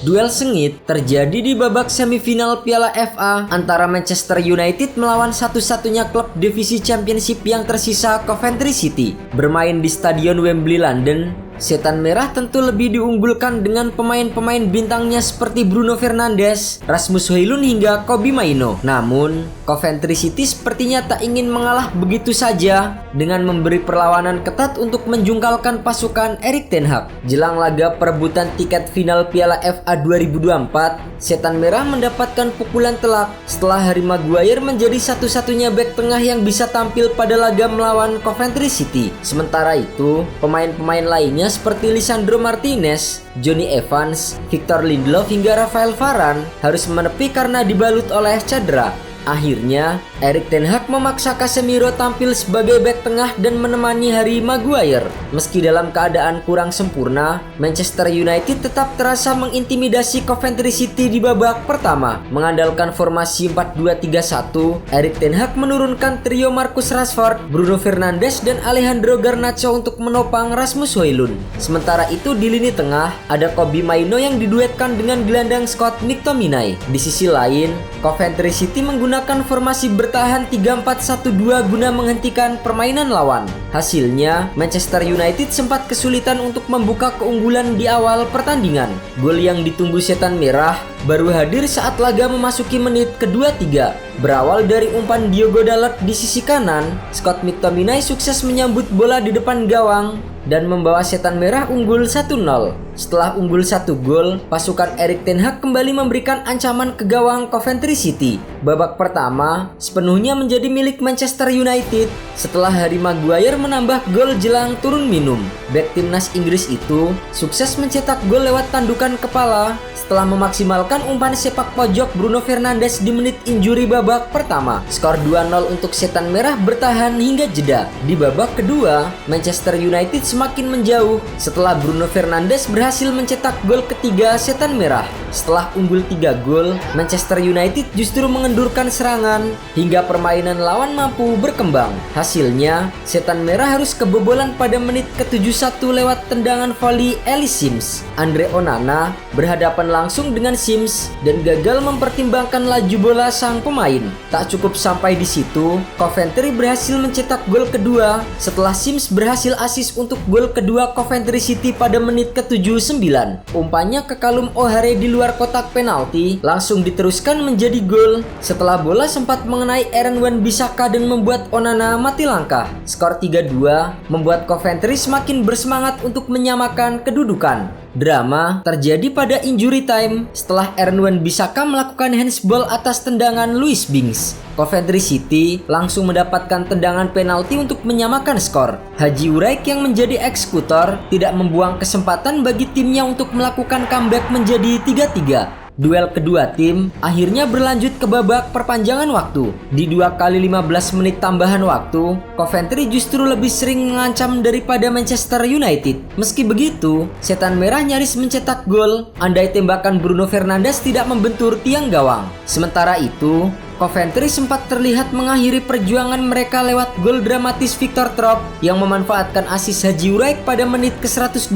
Duel sengit terjadi di babak semifinal Piala FA antara Manchester United melawan satu-satunya klub divisi Championship yang tersisa, Coventry City. Bermain di Stadion Wembley, London, Setan Merah tentu lebih diunggulkan dengan pemain-pemain bintangnya seperti Bruno Fernandes, Rasmus Højlund hingga Kobbie Mainoo. Namun, Coventry City sepertinya tak ingin mengalah begitu saja dengan memberi perlawanan ketat untuk menjungkalkan pasukan Erik ten Hag. Jelang laga perebutan tiket final Piala FA 2024, Setan Merah mendapatkan pukulan telak setelah Harry Maguire menjadi satu-satunya bek tengah yang bisa tampil pada laga melawan Coventry City. Sementara itu, pemain-pemain lainnya seperti Lisandro Martinez, Jonny Evans, Victor Lindelof hingga Rafael Varane harus menepi karena dibalut oleh cedera. Akhirnya, Erik ten Hag memaksa Casemiro tampil sebagai bek tengah dan menemani Harry Maguire. Meski dalam keadaan kurang sempurna, Manchester United tetap terasa mengintimidasi Coventry City di babak pertama. Mengandalkan formasi 4-2-3-1, Erik ten Hag menurunkan trio Marcus Rashford, Bruno Fernandes, dan Alejandro Garnacho untuk menopang Rasmus Højlund. Sementara itu di lini tengah, ada Kobbie Mainoo yang diduetkan dengan gelandang Scott McTominay. Di sisi lain, Coventry City menggunakan formasi bertahan 3-4-1-2 guna menghentikan permainan lawan. Hasilnya, Manchester United sempat kesulitan untuk membuka keunggulan di awal pertandingan. Gol yang ditunggu Setan Merah baru hadir saat laga memasuki menit kedua-tiga. Berawal dari umpan Diogo Dalot di sisi kanan, Scott McTominay sukses menyambut bola di depan gawang dan membawa Setan Merah unggul 1-0. Setelah unggul 1 gol, pasukan Erik ten Hag kembali memberikan ancaman ke gawang Coventry City. Babak pertama sepenuhnya menjadi milik Manchester United setelah Harry Maguire menambah gol jelang turun minum. Bek timnas Inggris itu sukses mencetak gol lewat tandukan kepala setelah memaksimalkan umpan sepak pojok Bruno Fernandes di menit injury babak pertama. Skor 2-0 untuk Setan Merah bertahan hingga jeda. Di babak kedua, Manchester United semakin menjauh setelah Bruno Fernandes berhasil mencetak gol ketiga Setan Merah. Setelah unggul 3 gol, Manchester United justru mengendurkan serangan hingga permainan lawan mampu berkembang. Hasilnya, Setan Merah harus kebobolan pada menit ke-71 lewat tendangan volley Ellis Sims. Andre Onana berhadapan langsung dengan Sims dan gagal mempertimbangkan laju bola sang pemain. Tak cukup sampai di situ, Coventry berhasil mencetak gol kedua setelah Sims berhasil assist untuk gol kedua Coventry City pada menit ke-79. Umpannya ke Callum O'Hare di luar kotak penalti langsung diteruskan menjadi gol setelah bola sempat mengenai Aaron Wan-Bissaka dan membuat Onana mati langkah. Skor 3-2 membuat Coventry semakin bersemangat untuk menyamakan kedudukan. Drama terjadi pada injury time setelah Aaron Wan-Bissaka melakukan handsball atas tendangan Luis Binks. Coventry City langsung mendapatkan tendangan penalti untuk menyamakan skor. Haji Wright yang menjadi eksekutor tidak membuang kesempatan bagi timnya untuk melakukan comeback menjadi 3-3. Duel kedua tim akhirnya berlanjut ke babak perpanjangan waktu. Di 2 kali 15 menit tambahan waktu, Coventry justru lebih sering mengancam daripada Manchester United. Meski begitu, Setan Merah nyaris mencetak gol andai tembakan Bruno Fernandes tidak membentur tiang gawang. Sementara itu, Coventry sempat terlihat mengakhiri perjuangan mereka lewat gol dramatis Victor Trapp yang memanfaatkan assist Haji Wright pada menit ke-120+1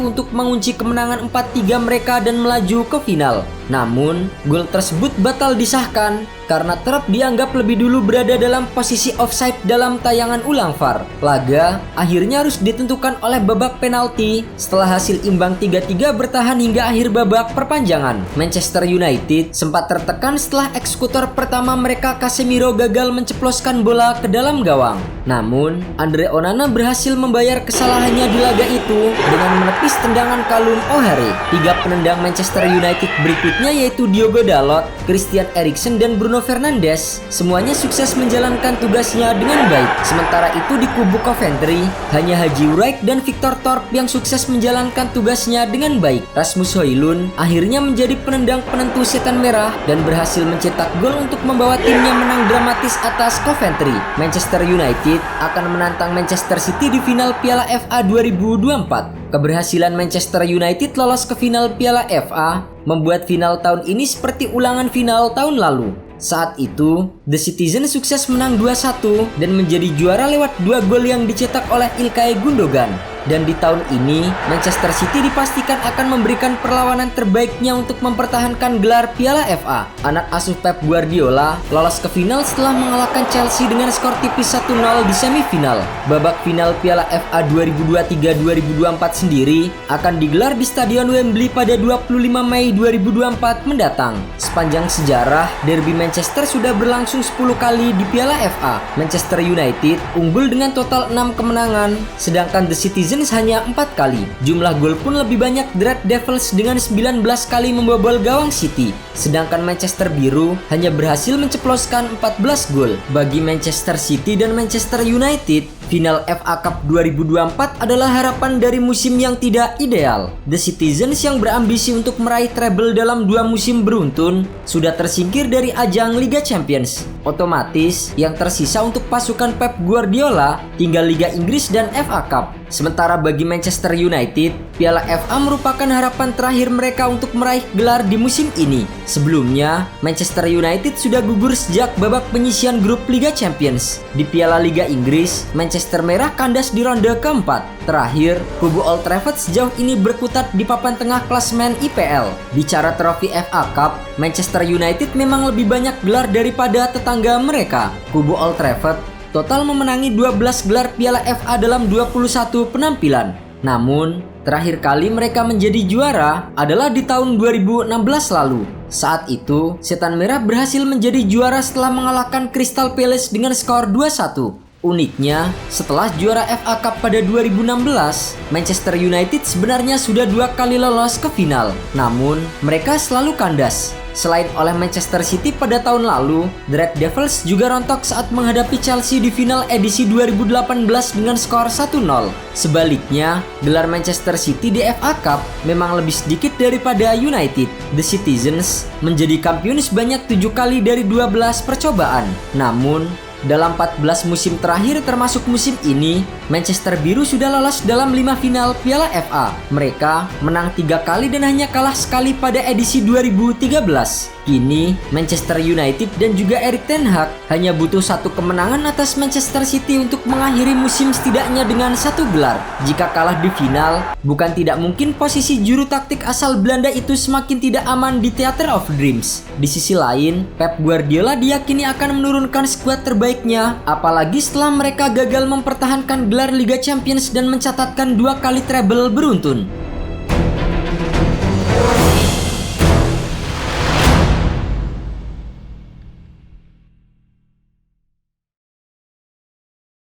untuk mengunci kemenangan 4-3 mereka dan melaju ke final. Namun, gol tersebut batal disahkan karena Trapp dianggap lebih dulu berada dalam posisi offside dalam tayangan ulang VAR. Laga akhirnya harus ditentukan oleh babak penalti setelah hasil imbang 3-3 bertahan hingga akhir babak perpanjangan. Manchester United sempat tertekan setelah eksekutor pertama mereka Casemiro gagal menceploskan bola ke dalam gawang. Namun, Andre Onana berhasil membayar kesalahannya di laga itu dengan menepis tendangan Callum O'Hare. 3 penendang Manchester United berikutnya yaitu Diogo Dalot, Christian Eriksen, dan Bruno Fernandes semuanya sukses menjalankan tugasnya dengan baik. Sementara itu di kubu Coventry, hanya Haji Wright dan Victor Trapp yang sukses menjalankan tugasnya dengan baik. Rasmus Højlund akhirnya menjadi penendang penentu Setan Merah dan berhasil mencetak gol untuk membawa timnya menang dramatis atas Coventry. Manchester United akan menantang Manchester City di final Piala FA 2024. Keberhasilan Manchester United lolos ke final Piala FA membuat final tahun ini seperti ulangan final tahun lalu. Saat itu, The Citizen sukses menang 2-1 dan menjadi juara lewat 2 gol yang dicetak oleh Ilkay Gundogan. Dan di tahun ini, Manchester City dipastikan akan memberikan perlawanan terbaiknya untuk mempertahankan gelar Piala FA. Anak asuh Pep Guardiola lolos ke final setelah mengalahkan Chelsea dengan skor tipis 1-0 di semifinal. Babak final Piala FA 2023-2024 sendiri akan digelar di Stadion Wembley pada 25 Mei 2024 mendatang. Sepanjang sejarah, derby Manchester sudah berlangsung 10 kali di Piala FA. Manchester United unggul dengan total 6 kemenangan, sedangkan The Citizens hanya 4 kali. Jumlah gol pun lebih banyak The Red Devils dengan 19 kali membobol gawang City, sedangkan Manchester Biru hanya berhasil menceploskan 14 gol. Bagi Manchester City dan Manchester United, final FA Cup 2024 adalah harapan dari musim yang tidak ideal. The Citizens yang berambisi untuk meraih treble dalam 2 musim beruntun sudah tersingkir dari ajang Liga Champions. Otomatis, yang tersisa untuk pasukan Pep Guardiola tinggal Liga Inggris dan FA Cup. Sementara bagi Manchester United, Piala FA merupakan harapan terakhir mereka untuk meraih gelar di musim ini. Sebelumnya, Manchester United sudah gugur sejak babak penyisihan grup Liga Champions. Di Piala Liga Inggris, Manchester Merah kandas di ronde keempat. Terakhir, kubu Old Trafford sejauh ini berkutat di papan tengah klasemen IPL. Bicara trofi FA Cup, Manchester United memang lebih banyak gelar daripada tetangga mereka. Kubu Old Trafford total memenangi 12 gelar Piala FA dalam 21 penampilan. Namun, terakhir kali mereka menjadi juara adalah di tahun 2016 lalu. Saat itu, Setan Merah berhasil menjadi juara setelah mengalahkan Crystal Palace dengan skor 2-1. Uniknya, setelah juara FA Cup pada 2016, Manchester United sebenarnya sudah 2 kali lolos ke final. Namun, mereka selalu kandas. Selain oleh Manchester City pada tahun lalu, The Red Devils juga rontok saat menghadapi Chelsea di final edisi 2018 dengan skor 1-0. Sebaliknya, gelar Manchester City di FA Cup memang lebih sedikit daripada United. The Citizens menjadi kampiun sebanyak 7 kali dari 12 percobaan. Namun, dalam 14 musim terakhir termasuk musim ini, Manchester Biru sudah lolos dalam 5 final Piala FA. Mereka menang 3 kali dan hanya kalah sekali pada edisi 2013. Kini, Manchester United dan juga Erik ten Hag hanya butuh 1 kemenangan atas Manchester City untuk mengakhiri musim setidaknya dengan 1 gelar. Jika kalah di final, bukan tidak mungkin posisi juru taktik asal Belanda itu semakin tidak aman di Theater of Dreams. Di sisi lain, Pep Guardiola diyakini akan menurunkan skuad terbaiknya, apalagi setelah mereka gagal mempertahankan gelar Liga Champions dan mencatatkan 2 kali treble beruntun.